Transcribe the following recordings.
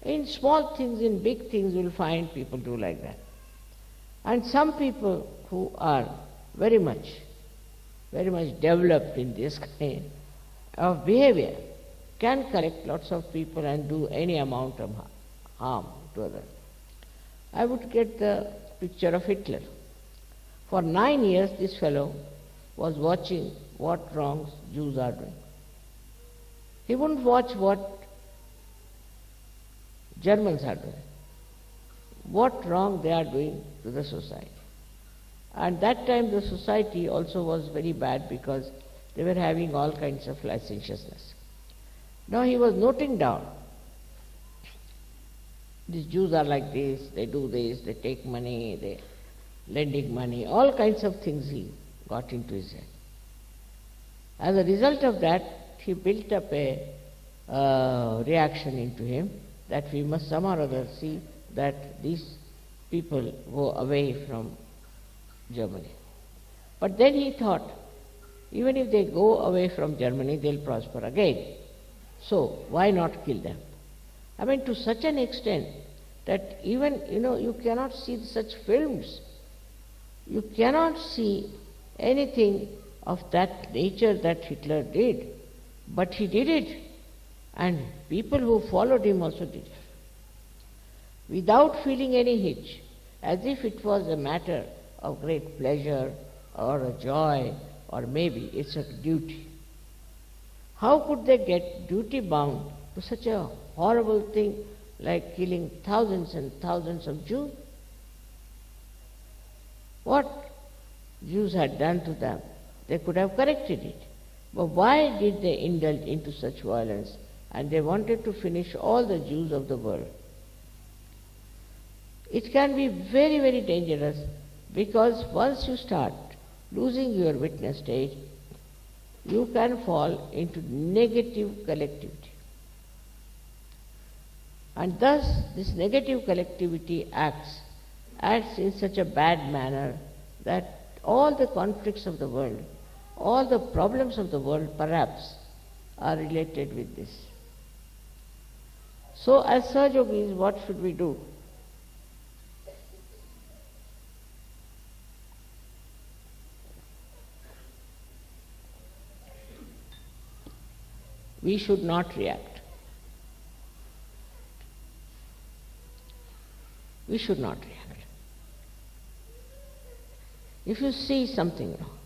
In small things, in big things, you will find people do like that. And some people who are very much developed in this kind of behavior can collect lots of people and do any amount of harm to others. I would get the picture of Hitler. For 9 years this fellow was watching what wrongs Jews are doing. He wouldn't watch what Germans are doing, what wrong they are doing to the society. And that time the society also was very bad because they were having all kinds of licentiousness. Now he was noting down, these Jews are like this, they do this, they take money, they lending money, all kinds of things he got into his head. As a result of that, he built up a reaction into him that we must somehow or other see that these people go away from Germany. But then he thought, even if they go away from Germany, they'll prosper again. So why not kill them? I mean, to such an extent that even, you cannot see such films. You cannot see anything of that nature that Hitler did. But he did it. And people who followed him also did it. Without feeling any hitch, as if it was a matter of great pleasure or a joy, or maybe it's a duty. How could they get duty bound to such a horrible thing like killing thousands and thousands of Jews? What Jews had done to them, they could have corrected it. But why did they indulge into such violence? And they wanted to finish all the Jews of the world. It can be very, very dangerous, because once you start losing your witness stage, you can fall into negative collectivity. And thus this negative collectivity acts in such a bad manner that all the conflicts of the world, all the problems of the world perhaps are related with this. So as Sahajogis, what should we do? We should not react. We should not react. If you see something wrong,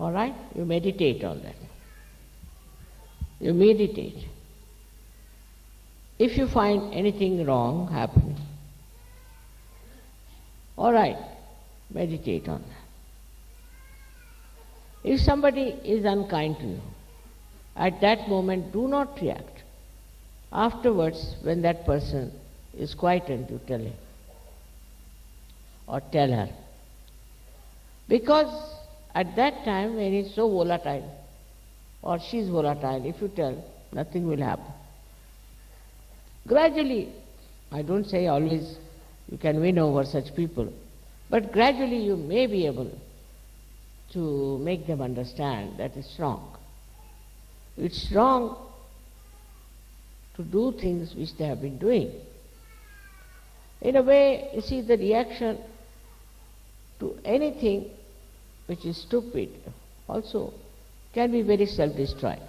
all right, you meditate on that. You meditate. If you find anything wrong happening, all right, meditate on that. If somebody is unkind to you, at that moment do not react. Afterwards, when that person is quietened, you tell him or tell her. Because at that time when he's so volatile or she's volatile, if you tell, nothing will happen. Gradually, I don't say always you can win over such people, but gradually you may be able to make them understand that it's wrong. It's wrong to do things which they have been doing. In a way, you see, the reaction to anything which is stupid also can be very self-destroying.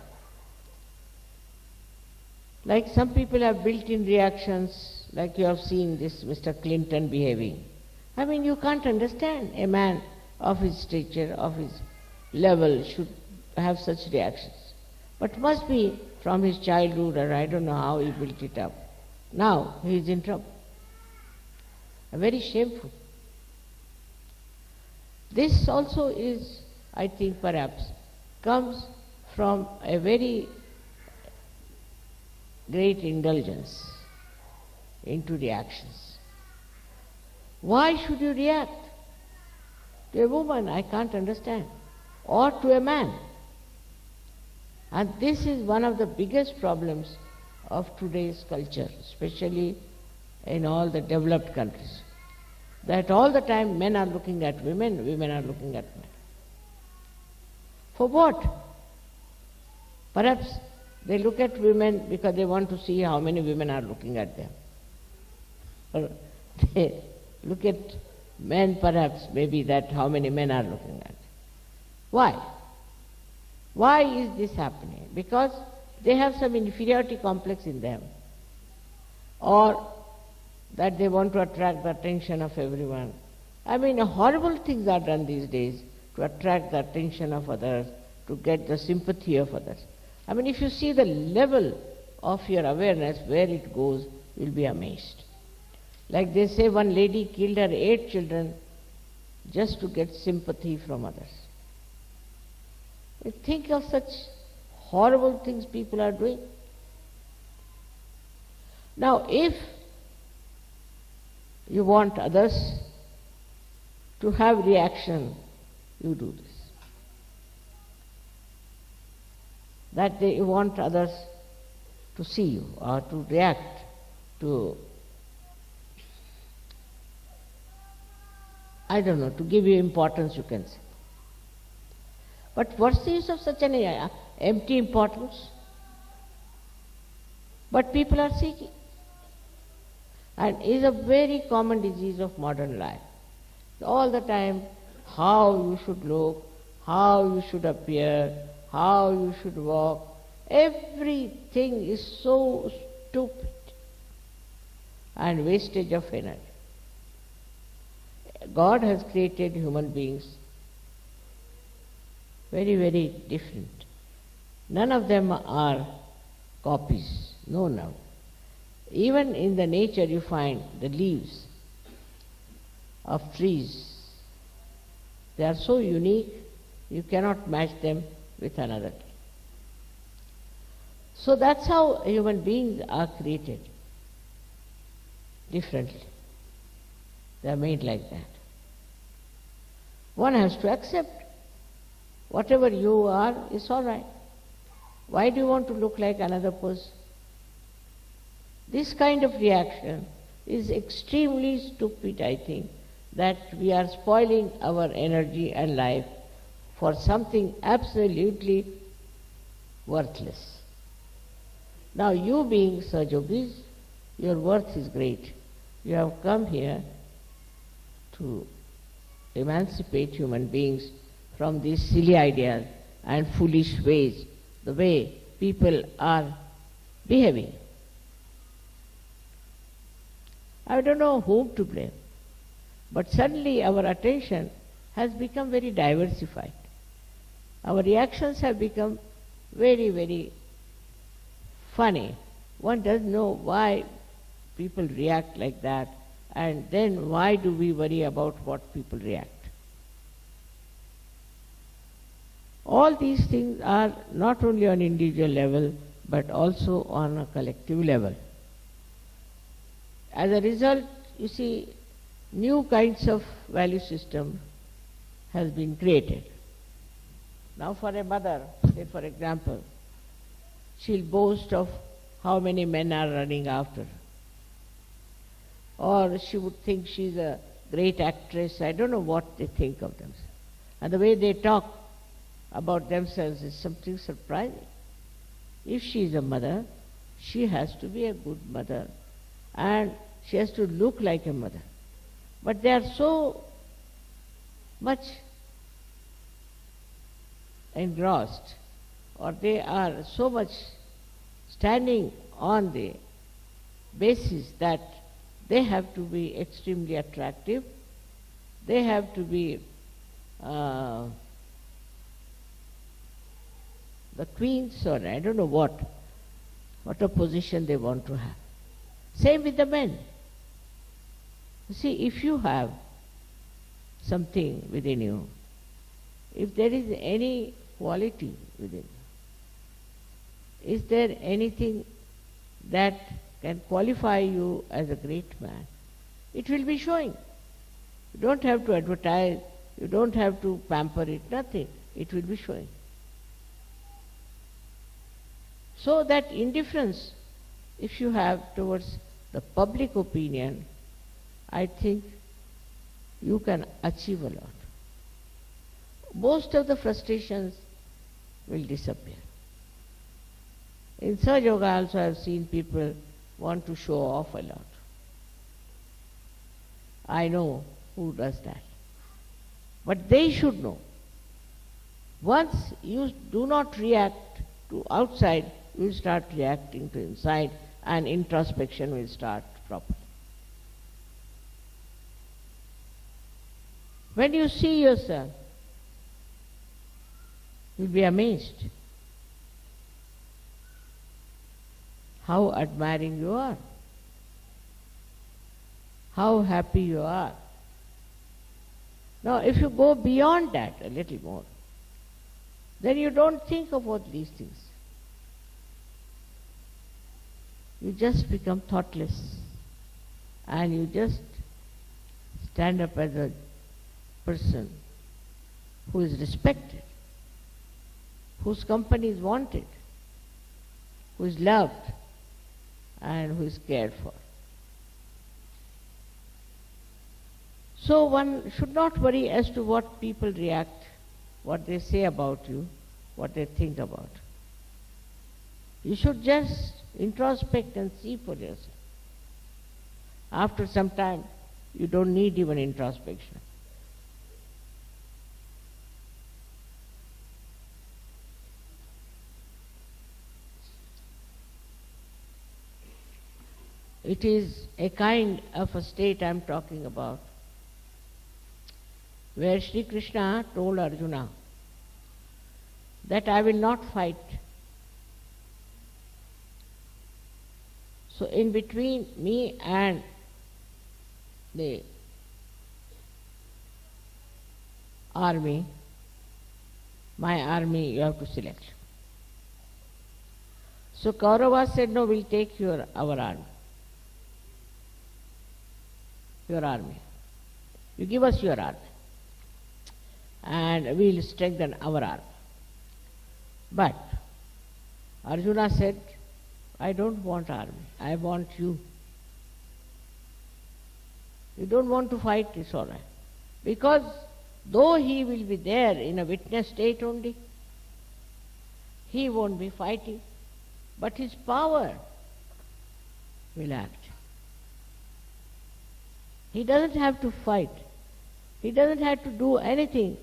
Like some people have built-in reactions, like you have seen this Mr. Clinton behaving. I mean, you can't understand a man of his stature, of his level should have such reactions. But must be from his childhood, or I don't know how he built it up. Now he is in trouble. Very shameful. This also is, I think, perhaps comes from a very great indulgence into reactions. Why should you react? To a woman, I can't understand. Or to a man. And this is one of the biggest problems of today's culture, especially in all the developed countries. That all the time men are looking at women, women are looking at men. For what? Perhaps They look at women because they want to see how many women are looking at them. Or they look at men perhaps, maybe that how many men are looking at them. Why? Why is this happening? Because they have some inferiority complex in them, or that they want to attract the attention of everyone. I mean, horrible things are done these days to attract the attention of others, to get the sympathy of others. I mean, if you see the level of your awareness, where it goes, you'll be amazed. Like they say, one lady killed her 8 children just to get sympathy from others. Think of such horrible things people are doing. Now, if you want others to have reaction, you do this. That you want others to see you or to react to, I don't know, to give you importance, you can say. But what's the use of such an empty importance? But people are seeking. And is a very common disease of modern life. All the time, how you should look, how you should appear, how you should walk. Everything is so stupid and wastage of energy. God has created human beings very, very different. None of them are copies. No. Even in the nature you find the leaves of trees. They are so unique, you cannot match them with another tree. So that's how human beings are created, differently. They are made like that. One has to accept whatever you are is all right. Why do you want to look like another person? This kind of reaction is extremely stupid, I think, that we are spoiling our energy and life for something absolutely worthless. Now you being Sajogis, your worth is great. You have come here to emancipate human beings from these silly ideas and foolish ways, the way people are behaving. I don't know whom to blame, but suddenly our attention has become very diversified. Our reactions have become very, very funny. One doesn't know why people react like that, and then why do we worry about what people react? All these things are not only on individual level, but also on a collective level. As a result, you see, new kinds of value system has been created. Now for a mother, say for example, she'll boast of how many men are running after her. Or she would think she's a great actress. I don't know what they think of themselves. And the way they talk about themselves is something surprising. If she is a mother, she has to be a good mother and she has to look like a mother. But they are so much engrossed, or they are so much standing on the basis that they have to be extremely attractive, they have to be the queens, or I don't know what a position they want to have. Same with the men. You see, if you have something within you, if there is any quality within you, is there anything that can qualify you as a great man, it will be showing. You don't have to advertise, you don't have to pamper it, nothing. It will be showing. So that indifference, if you have towards the public opinion, I think you can achieve a lot. Most of the frustrations will disappear. In Sahaja Yoga also I have seen people want to show off a lot. I know who does that. But they should know. Once you do not react to outside, you will start reacting to inside, and introspection will start properly. When you see yourself, you'll be amazed how admiring you are, how happy you are. Now, if you go beyond that a little more, then you don't think about these things. You just become thoughtless, and you just stand up as a person who is respected, whose company is wanted, who is loved, and who is cared for. So one should not worry as to what people react, what they say about you, what they think about. You should just introspect and see for yourself. After some time, you don't need even introspection. It is a kind of a state I am talking about, where Šrí Krišna told Arjuna that I will not fight. So in between me and the army, my army you have to select. So Kauravas said, no, we'll take our army. Your army. You give us your army, and we'll strengthen our army. But Arjuna said, I don't want army, I want you. You don't want to fight, it's all right. Because though he will be there in a witness state only, he won't be fighting, but his power will act. He doesn't have to fight. He doesn't have to do anything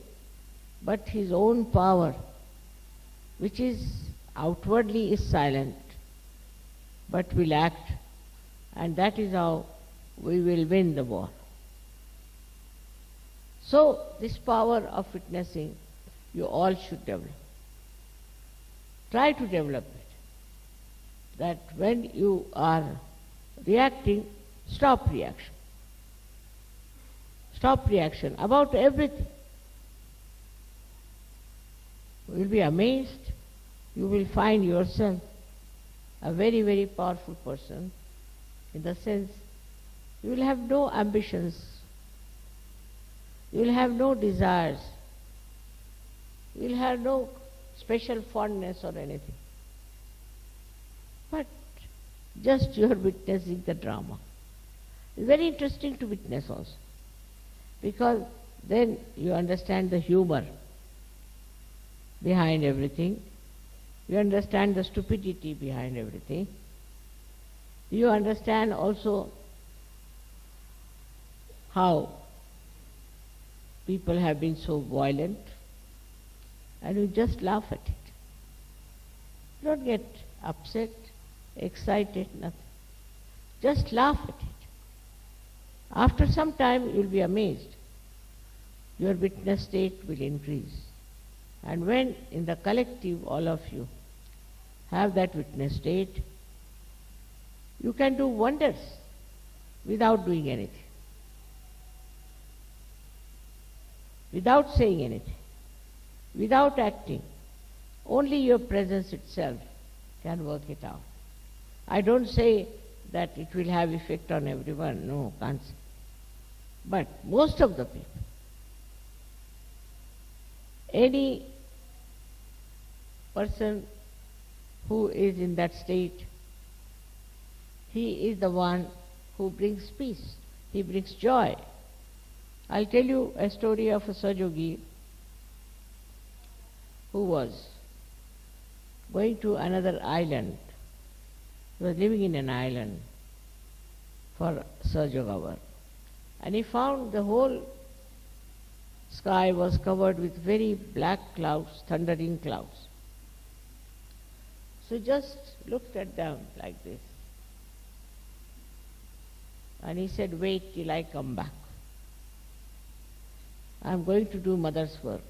but his own power, which is outwardly is silent, but will act, and that is how we will win the war. So this power of witnessing you all should develop. Try to develop it. That when you are reacting, stop reaction. Stop reaction about everything. You will be amazed. You will find yourself a very, very powerful person, in the sense you will have no ambitions, you will have no desires, you will have no special fondness or anything. But just you are witnessing the drama. It's very interesting to witness also, because then you understand the humor behind everything. You understand the stupidity behind everything. You understand also how people have been so violent, and you just laugh at it. Don't get upset, excited, nothing. Just laugh at it. After some time you will be amazed. Your witness state will increase. And when in the collective all of you have that witness state, you can do wonders without doing anything, without saying anything, without acting. Only your presence itself can work it out. I don't say that it will have effect on everyone, no, can't say. But most of the people, any person who is in that state, he is the one who brings peace, he brings joy. I'll tell you a story of a Sahaja who was going to another island He was living in an island for Sahaja Yoga work. And he found the whole sky was covered with very black clouds, thundering clouds. So he just looked at them like this. And he said, wait till I come back. I'm going to do mother's work.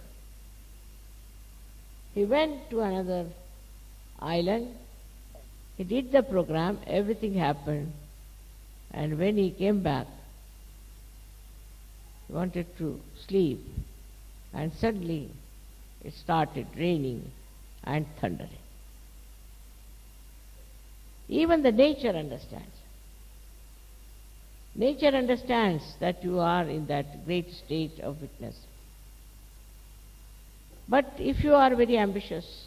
He went to another island. He did the program, everything happened. And when he came back, he wanted to sleep. And suddenly it started raining and thundering. Even the nature understands. Nature understands that you are in that great state of witness. But if you are very ambitious,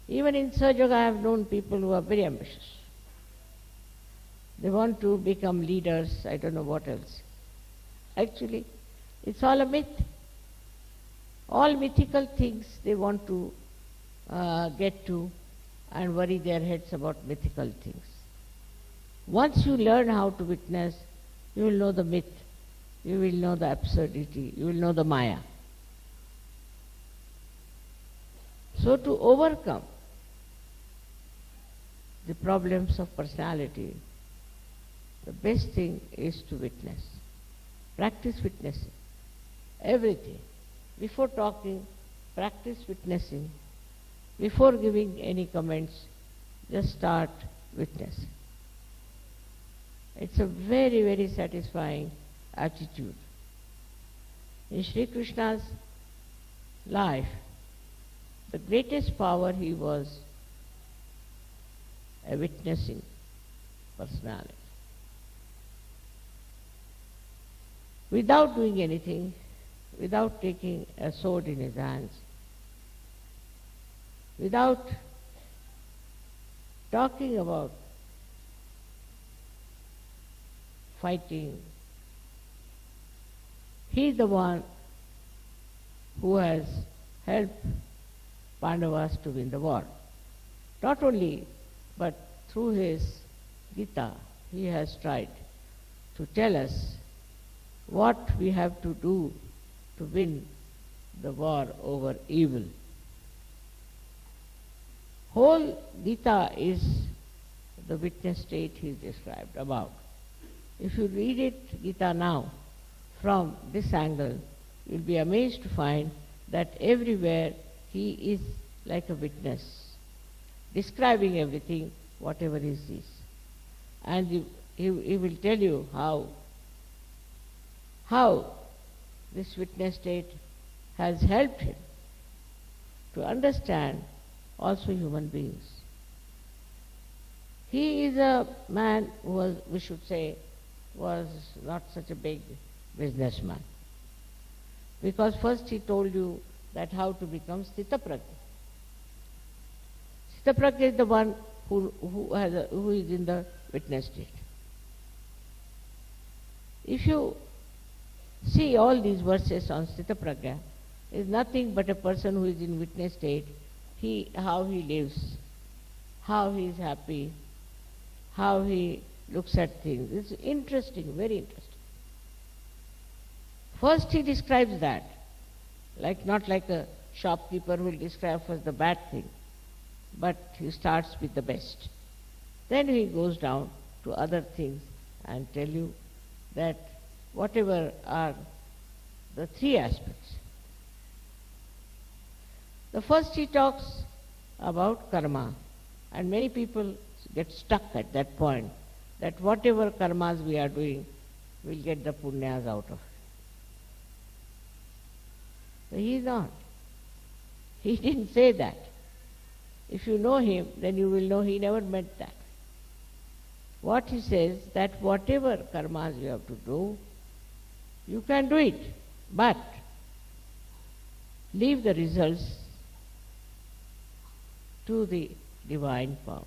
even in Sahaja Yoga I have known people who are very ambitious. They want to become leaders, I don't know what else. Actually, it's all a myth. All mythical things they want to get to and worry their heads about mythical things. Once you learn how to witness, you will know the myth, you will know the absurdity, you will know the Maya. So to overcome the problems of personality, the best thing is to witness. Practice witnessing. Everything. Before talking, practice witnessing. Before giving any comments, just start witnessing. It's a very, very satisfying attitude. In Šrí Krišna's life, the greatest power he was a witnessing personality. Without doing anything, without taking a sword in his hands, without talking about fighting, he is the one who has helped Pandavas to win the war. Not only, but through his Gita, he has tried to tell us what we have to do to win the war over evil. Whole Gita is the witness state he is described about. If you read it, Gita now, from this angle, you will be amazed to find that everywhere he is like a witness, describing everything, whatever he sees. And he will tell you how this witness state has helped him to understand also human beings. He is a man who was, we should say, was not such a big businessman. Because first he told you that how to become Sthitaprajna. Sthitaprajna is the one who is in the witness state. If you see all these verses on Sthitaprajna, is nothing but a person who is in witness state, how he lives, how he is happy, how he looks at things. It's interesting, very interesting. First he describes that, not like a shopkeeper who will describe first the bad thing, but he starts with the best. Then he goes down to other things and tell you that whatever are the three aspects. The first he talks about karma, and many people get stuck at that point, that whatever karmas we are doing, we'll get the punyas out of it. But he is not. He didn't say that. If you know him, then you will know he never meant that. What he says, that whatever karmas you have to do, you can do it, but leave the results to the divine power.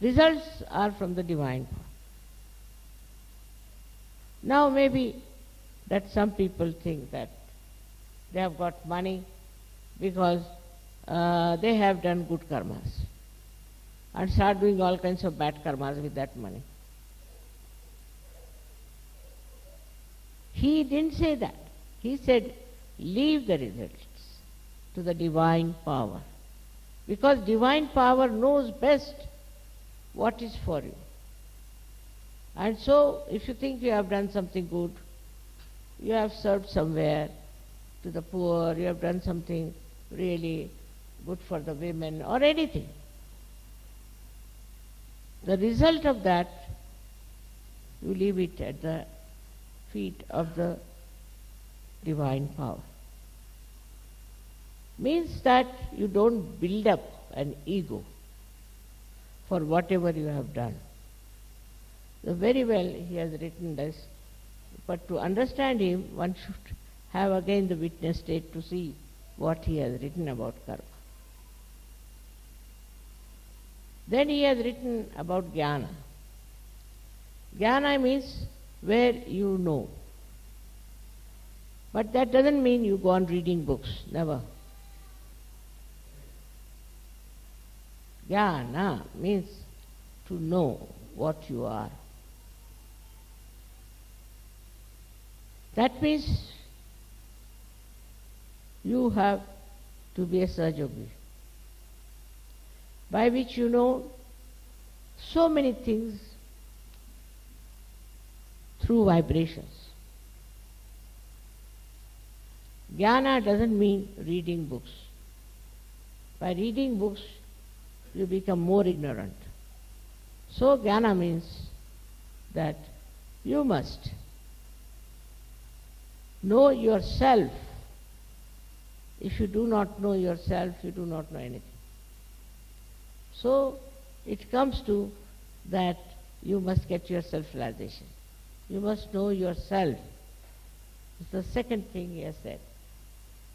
Results are from the divine power. Now maybe that some people think that they have got money because they have done good karmas and start doing all kinds of bad karmas with that money. He didn't say that. He said, leave the results to the divine power. Because divine power knows best what is for you. And so, if you think you have done something good, you have served somewhere to the poor, you have done something really good for the women or anything, the result of that, you leave it at the feet of the divine power. Means that you don't build up an ego for whatever you have done. So very well he has written this, but to understand him, one should have again the witness state to see what he has written about karma. Then he has written about jnana. Jnana means where you know. But that doesn't mean you go on reading books, never. Jnana means to know what you are. That means you have to be a sahajogi, by which you know so many things through vibrations. Jnana doesn't mean reading books. By reading books, you become more ignorant. So jnana means that you must know yourself. If you do not know yourself, you do not know anything. So it comes to that you must get your self-realization. You must know yourself. It's the second thing he has said.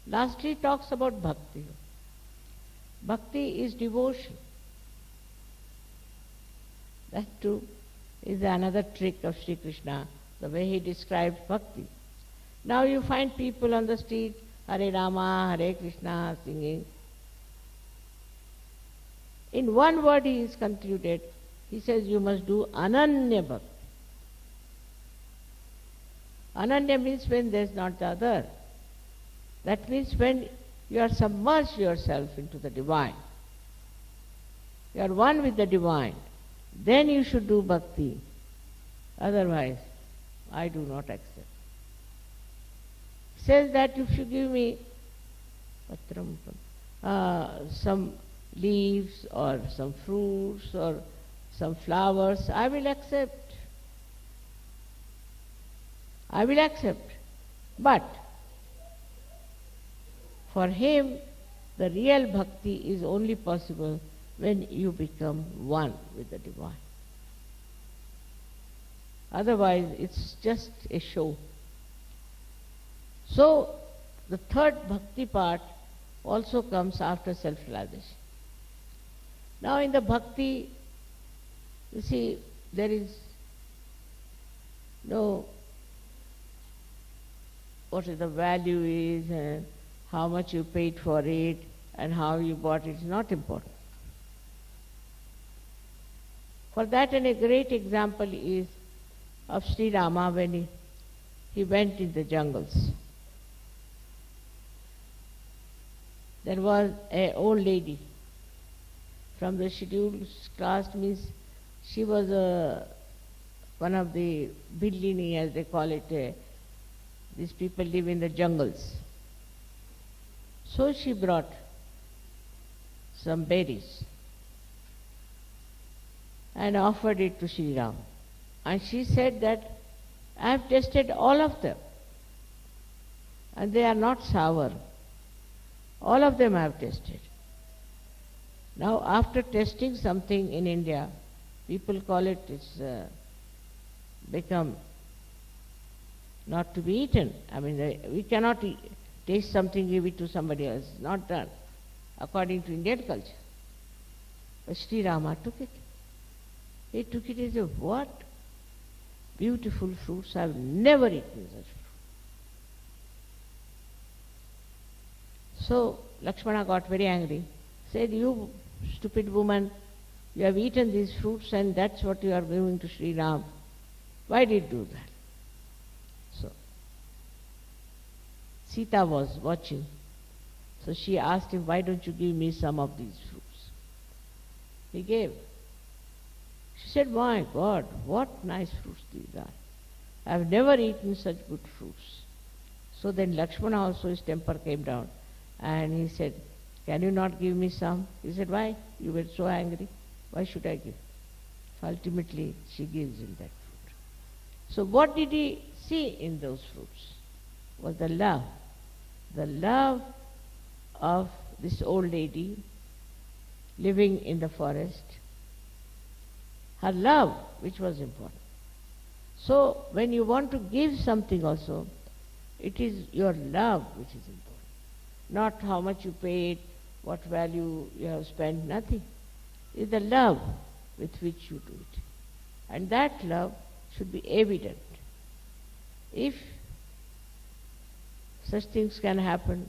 Lastly, he talks about bhakti. Bhakti is devotion. That too is another trick of Šrí Krišna, the way he describes bhakti. Now you find people on the street, Hare Rama, Hare Krishna, singing. In one word he is concluded, he says you must do ananya bhakti. Ananya means when there is not the other. That means when you are submerged yourself into the divine. You are one with the divine. Then you should do bhakti. Otherwise, I do not accept. Says that if you give me some leaves or some fruits or some flowers, I will accept. I will accept. But for him, the real bhakti is only possible when you become one with the divine. Otherwise, it's just a show. So, the third bhakti part also comes after self-realization. Now in the bhakti, you see, there is no what the value is and how much you paid for it and how you bought it is not important. For that, and a great example is of Sri Rama when he went in the jungles. There was an old lady from the scheduled caste, means she was one of the Billini, as they call it. These people live in the jungles. So she brought some berries and offered it to Sri Ram. And she said that I have tasted all of them and they are not sour. All of them I have tasted. Now after tasting something in India, people call it, it's become not to be eaten. I mean, we cannot taste something, give it to somebody else. Not done, according to Indian culture. But Sri Rama took it. He took it as a what? Beautiful fruits. I have never eaten such fruit. So, Lakshmana got very angry. Said, "You stupid woman, you have eaten these fruits and that's what you are giving to Sri Ram. Why did you do that?" So, Sita was watching. So she asked him, "Why don't you give me some of these fruits?" He gave. She said, "My God, what nice fruits these are. I have never eaten such good fruits." So then Lakshmana also, his temper came down and he said, "Can you not give me some?" He said, "Why? You were so angry. Why should I give?" So ultimately she gives him that fruit. So what did he see in those fruits? Was the love. The love of this old lady living in the forest. Her love, which was important. So when you want to give something also, it is your love which is important. Not how much you paid, what value you have spent, nothing. It's the love with which you do it. And that love should be evident. If such things can happen,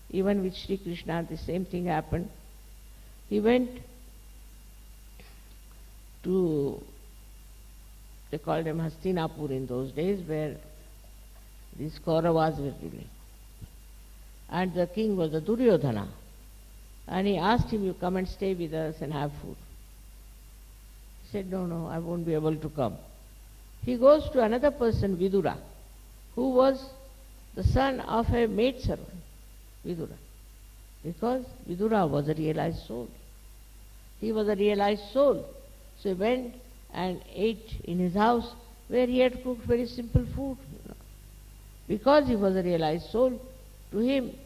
even with Šrí Krišna, the same thing happened. He went to, they called them Hastinapur in those days, where these Kauravas were ruling. And the king was the Duryodhana. And he asked him, "You come and stay with us and have food." He said, "No, I won't be able to come." He goes to another person, Vidura, who was the son of a maidservant, Vidura. Because Vidura was a realized soul. He was a realized soul. So he went and ate in his house where he had cooked very simple food. Because he was a realized soul, to him,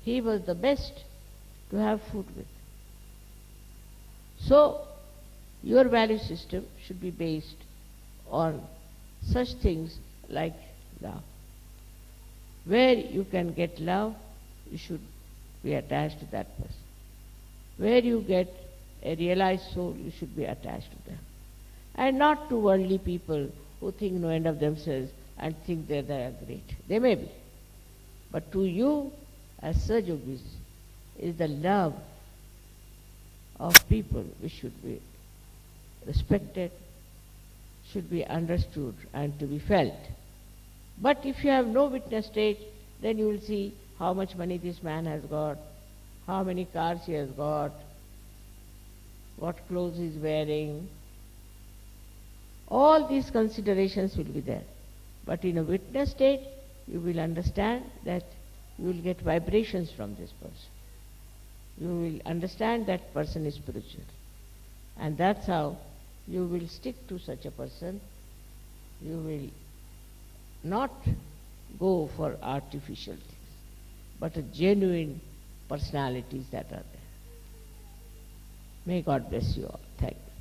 he was the best to have food with. So, your value system should be based on such things like love. Where you can get love, you should be attached to that person. Where you get a realized soul, you should be attached to them. And not to worldly people who think no end of themselves and think they are great. They may be. But to you, as Saj Yogis, is the love of people which should be respected, should be understood and to be felt. But if you have no witness state, then you will see how much money this man has got, how many cars he has got, what clothes he is wearing. All these considerations will be there. But in a witness state, you will understand that you will get vibrations from this person. You will understand that person is spiritual. And that's how you will stick to such a person. You will not go for artificial things, but a genuine personalities that are there. May God bless you all. Thank you.